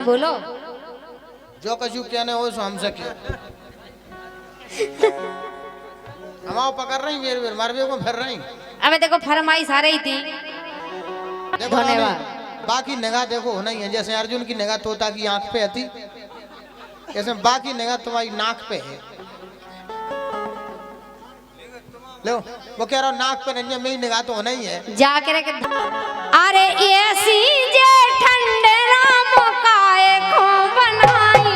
बोलो जो कछु क्या ने हो सो हमसे क्या हमाओ पकड़ रही मेरे मेरे मारवे को फिर रही। अबे देखो फरमाइश आ रही थी। देखो धन्यवाद। बाकी निगाह देखो होना ही है, जैसे अर्जुन की निगाह तोता की आंख पे थी, ऐसे बाकी निगाह तुम्हारी नाक पे है। लो वो कह रहा नाक पे नहीं है, मेरी निगाह तो होना ही है। जाके रख अरे ऐसी जे ठंडे राम काए को बनाई,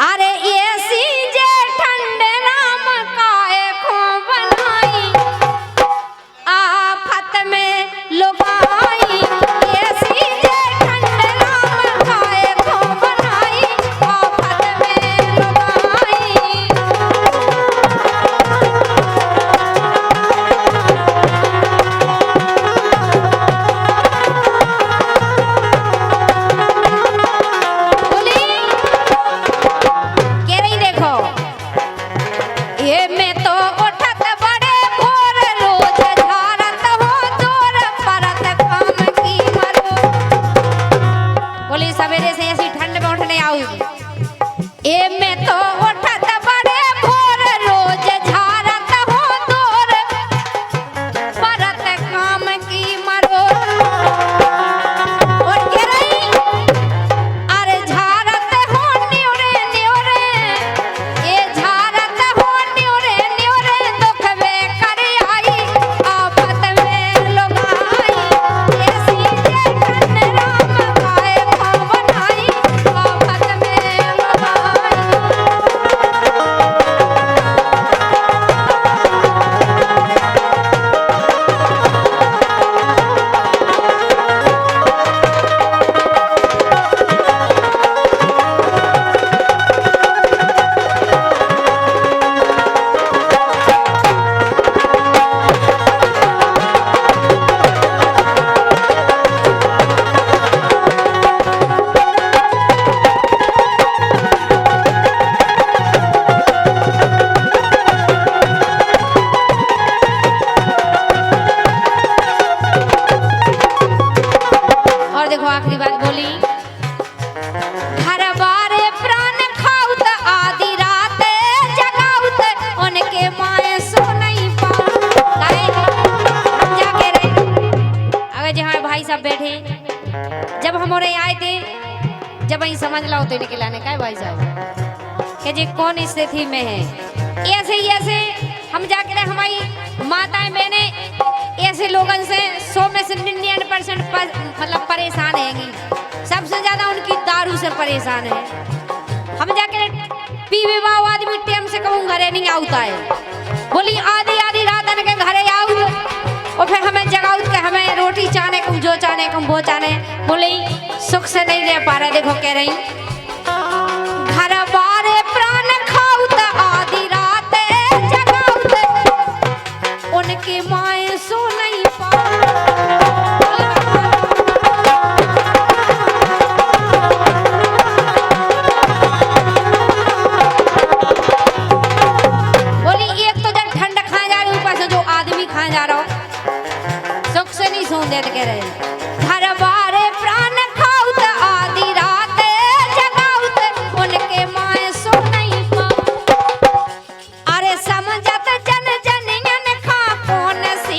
अरे ऐसी जे ठंडे राम काए को बनाई, आफत में लुभाई। ऐसी जे ठंडे राम काए को बनाई, आफत में लुभाई। सवेरे से ऐसी ठंड में उठने आऊंगी ए मैं तो उठत बड़े भोर रोज झारत हो दूर परत काम की मरो और के रही अरे झारत हो न्योरे न्योरे ये झारत हो न्योरे न्योरे दुख वे कर आई आफत में लुभाई। ऐसी जे ठंड राम काए को बनाई, आफत में लुभाई। और देखो आखिरी बात बोली, हर बारे प्राण खाउत आधी रात जगाउत उनके माए सो नहीं पाऊं। हम जाके रहे अगर जहाँ भाई सब बैठे, जब हम और आए थे, जब वही समझ लो तो निकलाने का है भाई साहब कि जी कौन स्थिति में है। ऐसे ही ऐसे हम जाके रहे, हमारी माताएं बहने ऐसे लोगों से 100 में से 99% मतलब परेशान हैंगी। सबसे ज्यादा उनकी दारू से परेशान है। हम जाके पीवे वाव आदमी टाइम से कहूँ घरे नहीं आता है, बोली आधी आधी रात के घरे आऊ और फिर हमें जगाऊ के हमें रोटी चाने कम जो चाने कम वो चाने, बोली सुख से नहीं रह पा रहे। देखो कह रही घर बारे प्राण खाऊ त आधी रात जगाऊ उनके माए सो नहीं बोली एक तो जब ठंड खाए जा रही, ऊपर से जो आदमी खाए जा रहा हो, सुख से नहीं सोन देते कह रहे घर बारे प्राण खाऊ त आधी रात जगाऊ उनके माए सो नहीं पाऊ। अरे समझत जन जनियन खा कौन से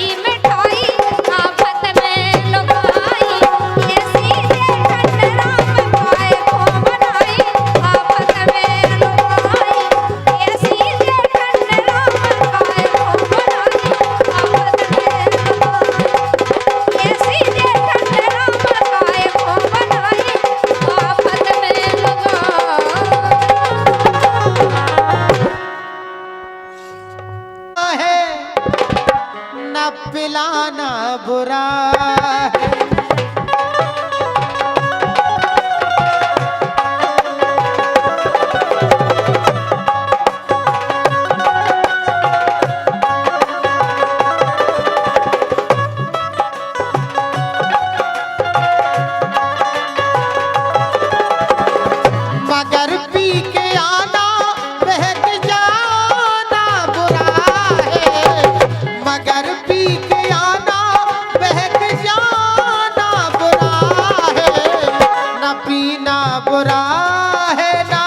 बुरा है ना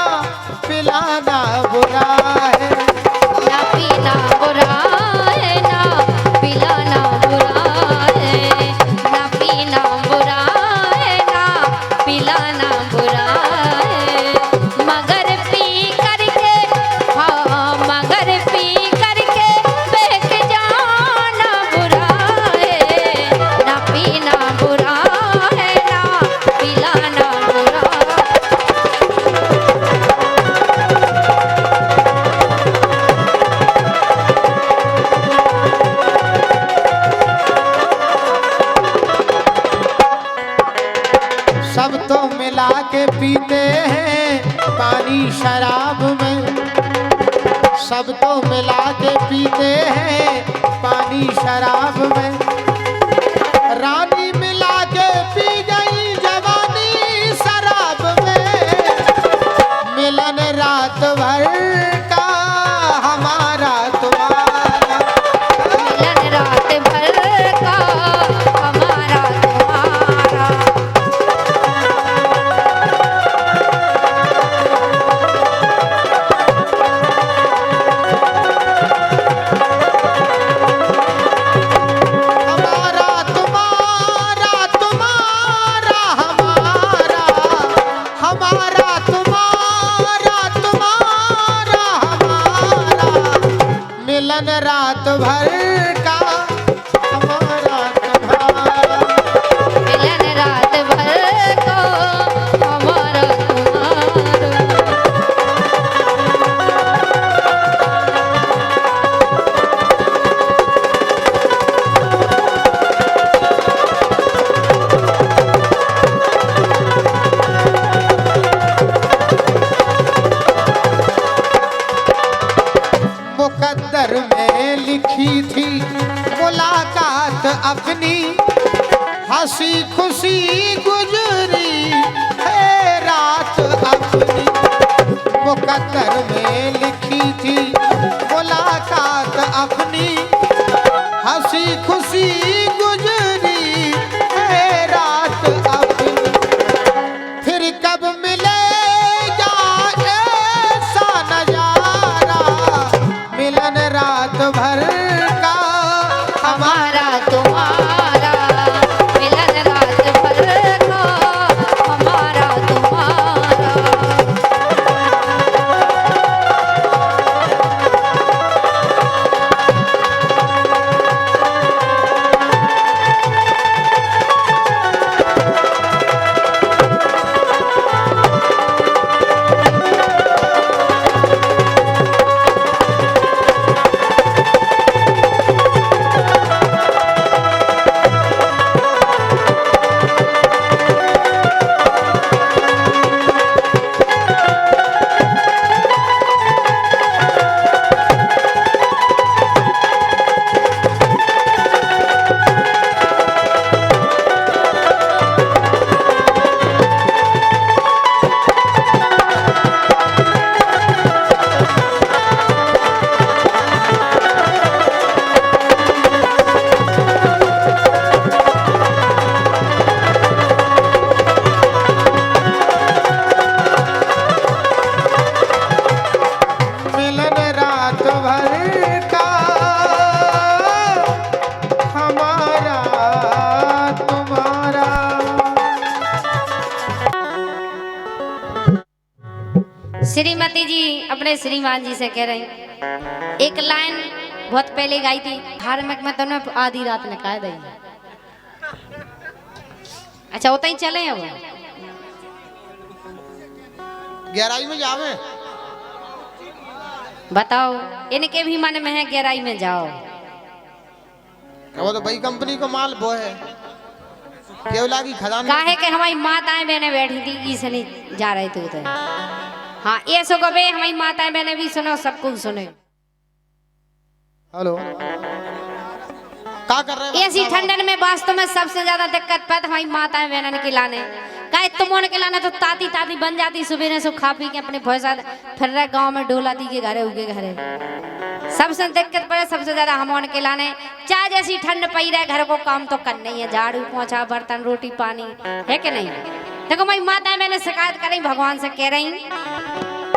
पिलाना बुरा है। ना पीना बुरा है ना पिलाना बुरा है। ना पीना बुरा है ना पिलाना बुरा है। मगर पी करके, हाँ मगर पी करके बहक जाना बुरा है। ना पीना बुरा है ना पिलाना बुरा। सब तो मिला के पीते हैं पानी शराब में, सब तो मिला के पीते हैं पानी शराब में। रानी मिला के पी गई जवानी शराब में। मिलन रात भर का हमारा तुम्हारा, मिलन रात भर का हमारा तुम्हारा। हमारा तुम्हारा तुम्हारा हमारा, हमारा तुम्हारा तुम्हारा हमारा। मिलन रात भर का हमारा तुम्हारा। मिलन रात भर को हमारा तुम्हारा। मुकद्दर में लिखी थी मुलाकात अपनी, हंसी खुशी गुजरी है रात अपनी। मुकद्दर में लिखी थी मुलाकात अपनी, हंसी खुशी गुजरी है रात अपनी। फिर कब मिलेगा ऐसा नजारा, मिलन रात भर का हमारा तुम्हारा। मिलन रात भर को हमारा तुम्हारा। मिलन रात भर का हमारा तुम्हारा। श्रीमती जी अपने श्रीमान जी से कह रही, एक लाइन बहुत पहले गाई थी, धार्मिक में तो ना आधी रात ने कह दी। अच्छा होता ही चले अब गहराई में जावे। बताओ, इनके भी मन में है गहराई में जाओ। वो तो भाई कंपनी को माल वो है, केवला की खदान। काहे के हमारी माताएं बहनें बैठी थी, इसे नहीं जा रहे थे उधर। हाँ ये सो गए, हमारी माताएं बहनें भी सुनो, सबको सुने। हेलो, क्या कर रहे हो? ऐसी ठंडन में वास्तव में सबसे ज्यादा दिक्कत पैदा हमारी माताएं बहनों के लाने। कहे तुम उनके लाने तो ताती ताती बन जाती, सुबह से खा पी के अपने भैंसा फिर रहे गाँव में डोलाती के घरे उगे घरे। सबसे दिक्कत पड़े सबसे ज्यादा हम उनके लाने। चाहे जैसी ठंड पई रहे घर को काम तो करना ही है, झाड़ू पोछा बर्तन रोटी पानी है कि नहीं। देखो भाई माता मैंने शिकायत करी भगवान से कह रही